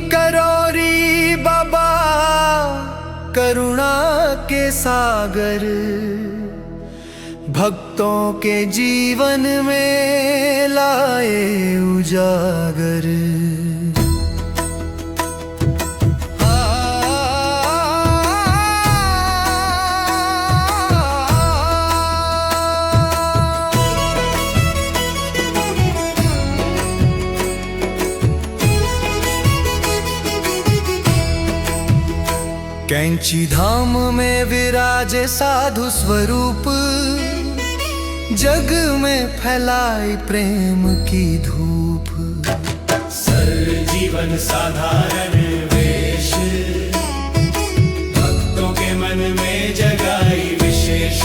करोरी बाबा करुणा के सागर, भक्तों के जीवन में लाए उजागर। कैंची धाम में विराजे साधु स्वरूप, जग में फैलाई प्रेम की धूप। सरल जीवन साधारण वेश, भक्तों के मन में जगाई विशेष।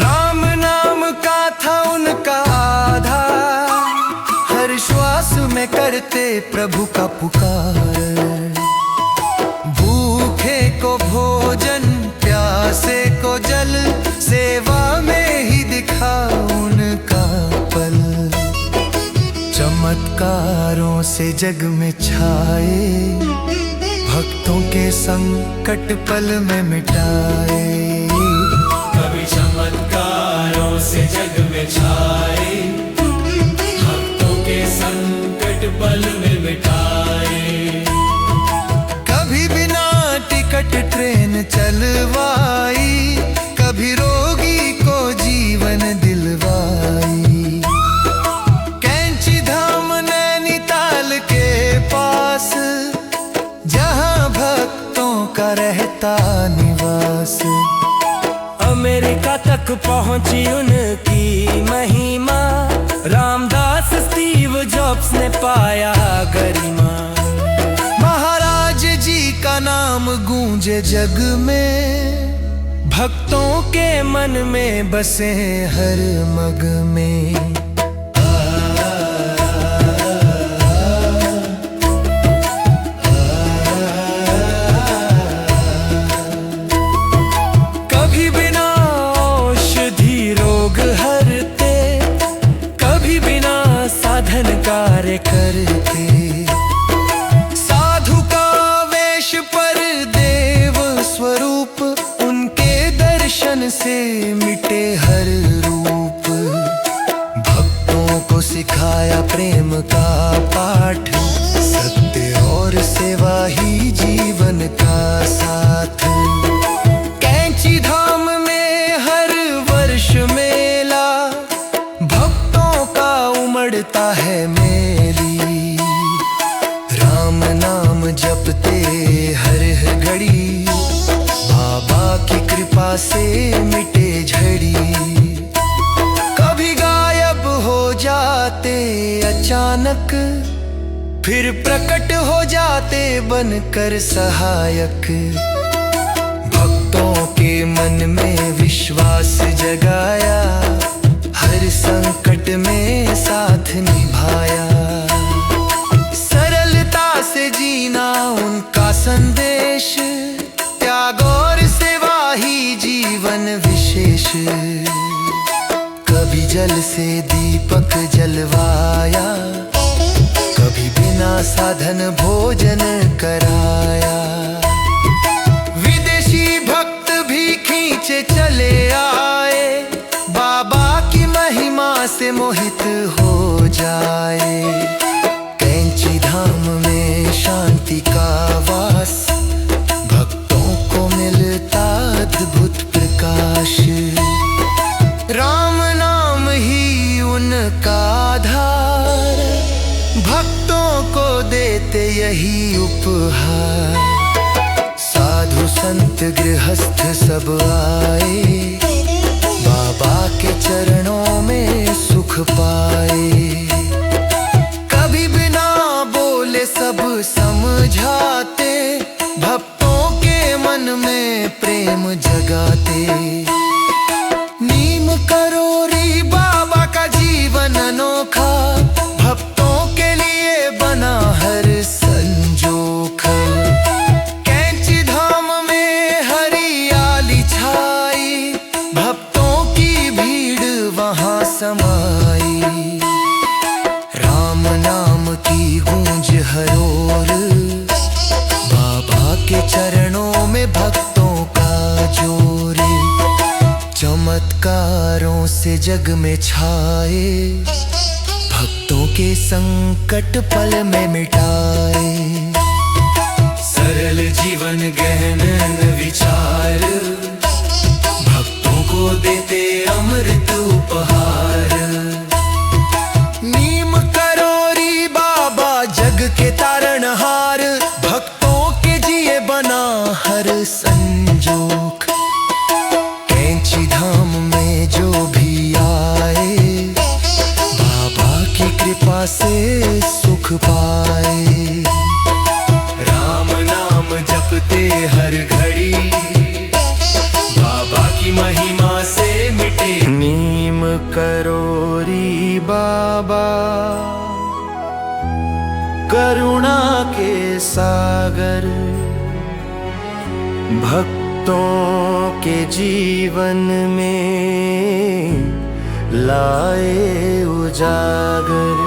राम नाम का था उनका आधार, हर श्वास में करते प्रभु का पुकार। भूखे को भोजन, प्यासे को जल, सेवा में ही दिखा उनका पल। चमत्कारों से जग में छाए, भक्तों के संकट पल में मिटाए। कभी चमत्कारों से जग में छाए, भक्तों के संकट पल में मिटाए। कभी बिना टिकट ट्रेन चलवाई, कभी रोगी को जीवन दिलवाई। कैंची धाम नैनीताल के पास, जहां भक्तों का रहता निवास। अमेरिका तक पहुंची उनकी महिमा, रामदास स्टीव जॉब्स ने पाया गरिमा। महाराज जी का नाम गूंजे जग में, भक्तों के मन में बसे हर मग में। कभी बिना औषधि रोग हरते, कभी बिना साधन कार्य करते। साधु का वेश पर देव स्वरूप, उनके दर्शन से मिटे हर रूप। भक्तों को सिखाया प्रेम का पाठ, सत्य और सेवा ही जीवन का साथ। कैंची धाम में हर वर्ष मेला, भक्तों का उमड़ता है मेली। राम नाम जपते हर घड़ी, बाबा की कृपा से मिटे झड़ी। कभी गायब हो जाते अचानक, फिर प्रकट हो जाते बनकर सहायक। भक्तों के मन में विश्वास जगाया, हर संकट में साथ निभाया। सरलता से जीना उनका संदेश, त्याग और सेवा ही जीवन विशेष। कभी जल से दीपक जलवाया, कभी बिना साधन भोजन कराया। विदेशी भक्त भी खींचे चले आए, बाबा की महिमा से मोहित हो जाए। कैंची धाम में शांति का वास, भक्तों को मिलता अद्भुत प्रकाश। राम नाम ही उनका आधार, भक्तों को देते यही उपहार। साधु संत गृहस्थ सब आए, बाबा के चरणों में सुख पाए। कभी बिना बोले सब समझाते, भक्तों के मन में प्रेम जगाते। नीम करोरी बाबा का जीवन अनोखा, भक्तों के लिए बना हर संजोखा। कैंची धाम में हरियाली छाई, भक्तों की भीड़ वहां समाई। राम नाम की गूंज हरोर, बाबा के चरणों में भक्तों का जोर। चमत्कारों से जग में छाए, भक्तों के संकट पल में मिटाए। सरल जीवन गहन विचार, भक्तों को देते अमृत उपहार। नीम करोरी बाबा जग के तारणहार, भक्तों के जिए बना हर संजोग। कैंची धाम में जो भी आए, बाबा की कृपा से सुख पाए। राम नाम जपते हर घड़ी, बाबा की महिमा से मिटे। नीम करोरी बाबा करुणा के सागर, भक्तों के जीवन में लाए उजागर।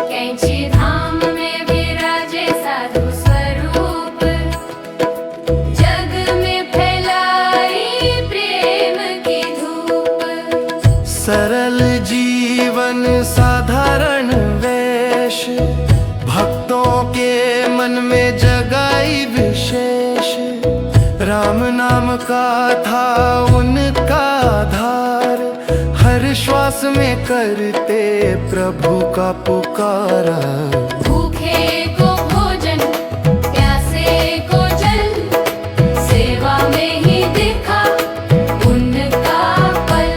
कैंची धाम में विराजे साधु स्वरूप, जग में फैलाई प्रेम की धूप। सरल जीवन साधारण वेश, भक्तों के मन में जगाई विशेष। राम नाम का था उनका आधार, हर श्वास में करते प्रभु का पुकारा। भूखे को भोजन, प्यासे को जल, सेवा में ही दिखा उनका पल।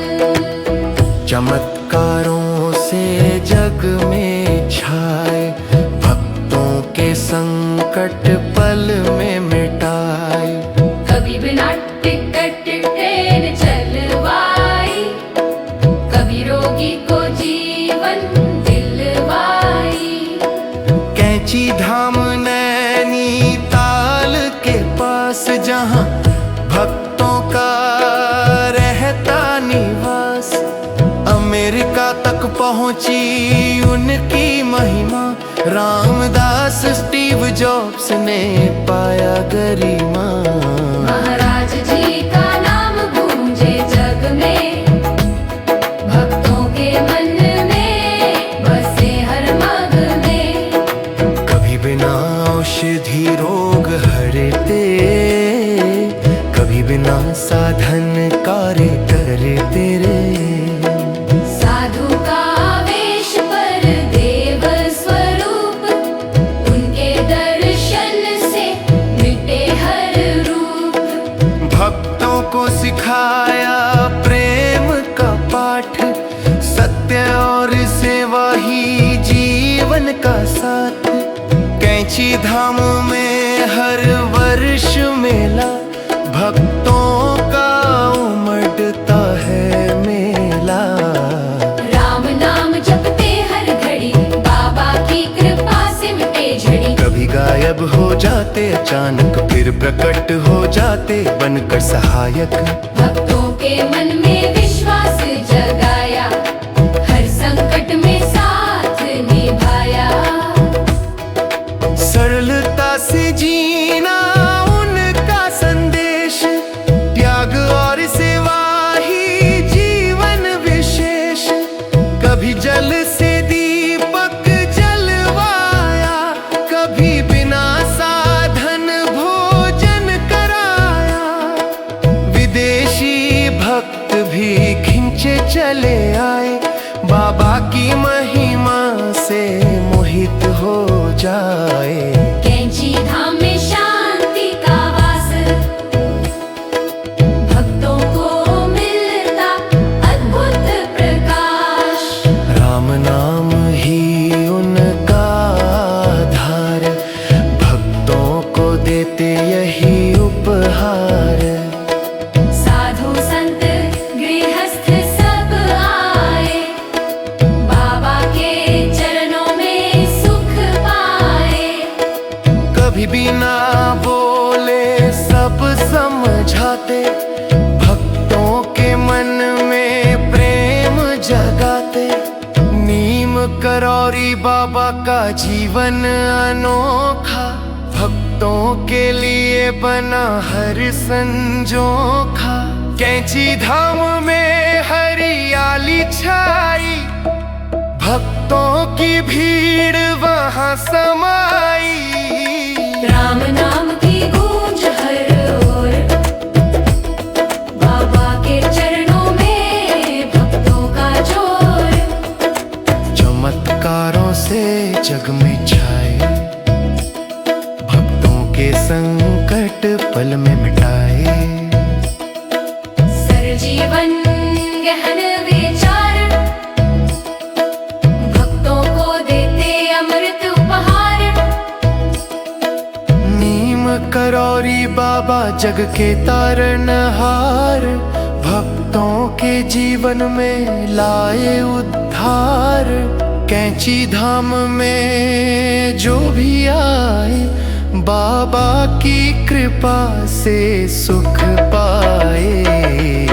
चमत्कारों से जग में छाए, भक्तों के संकट पल में मिटाए। कभी बिना टिकट ट्रेन चलवाई, कभी रोगी को जीवन दिलवाई। कैंची धाम नैनीताल के पास, जहाँ भक्तों का रहता निवास। अमेरिका तक पहुंची उनकी महिमा, रामदास स्टीव जॉब्स ने पाया गरिमा। महाराज जी का नाम गूंजे जग में, भक्तों के मन में बसे हर मग में। कभी बिना औषधि रोग हरते, कभी बिना साधन कार्य करते रे। साधु का वेश पर देव स्वरूप, उनके दर्शन से मिटे हर रूप। भक्तों को सिखाया प्रेम का पाठ, सत्य और सेवा ही जीवन का साथ। कैंची धाम में हर वर्ष मेला, भक्तों का उमड़ता है मेला। राम नाम जपते हर घड़ी, बाबा की कृपा से मिटे झड़ी। कभी गायब हो जाते अचानक, फिर प्रकट हो जाते बनकर सहायक। भक्तों के मन में विश्वास जगाया, हर संकट में साथ निभाया। सरलता से जीना उनका संदेश, त्याग और सेवा ही जीवन विशेष। कभी जल से दीपक जलवाया, कभी बिना साधन भोजन कराया। विदेशी भक्त भी खिंचे चले आए, बाबा की महिमा से मोहित हो जाए। कैंची धाम में शांति का वास, भक्तों को मिलता अद्भुत प्रकाश। राम नाम ही उनका आधार, भक्तों को देते यही उपहार। साधु संत गृहस्थ सब करौरी बाबा का जीवन अनोखा, भक्तों के लिए बना हर संजोखा। कैंची धाम में हरियाली छाई, भक्तों की भीड़ वहाँ समाई। राम नाम की गूंज हर ओर, बाबा के चरणों में भक्तों का जोर। चमत्कारों से जग में छाए, भक्तों के संकट पल में मिटाए। सरजीवन गहन विचार, भक्तों को देते अमृत उपहार। नीम करौरी बाबा जग के तारनहार, भक्तों के जीवन में लाए उद्धार। कैंची धाम में जो भी आए, बाबा की कृपा से सुख पाए।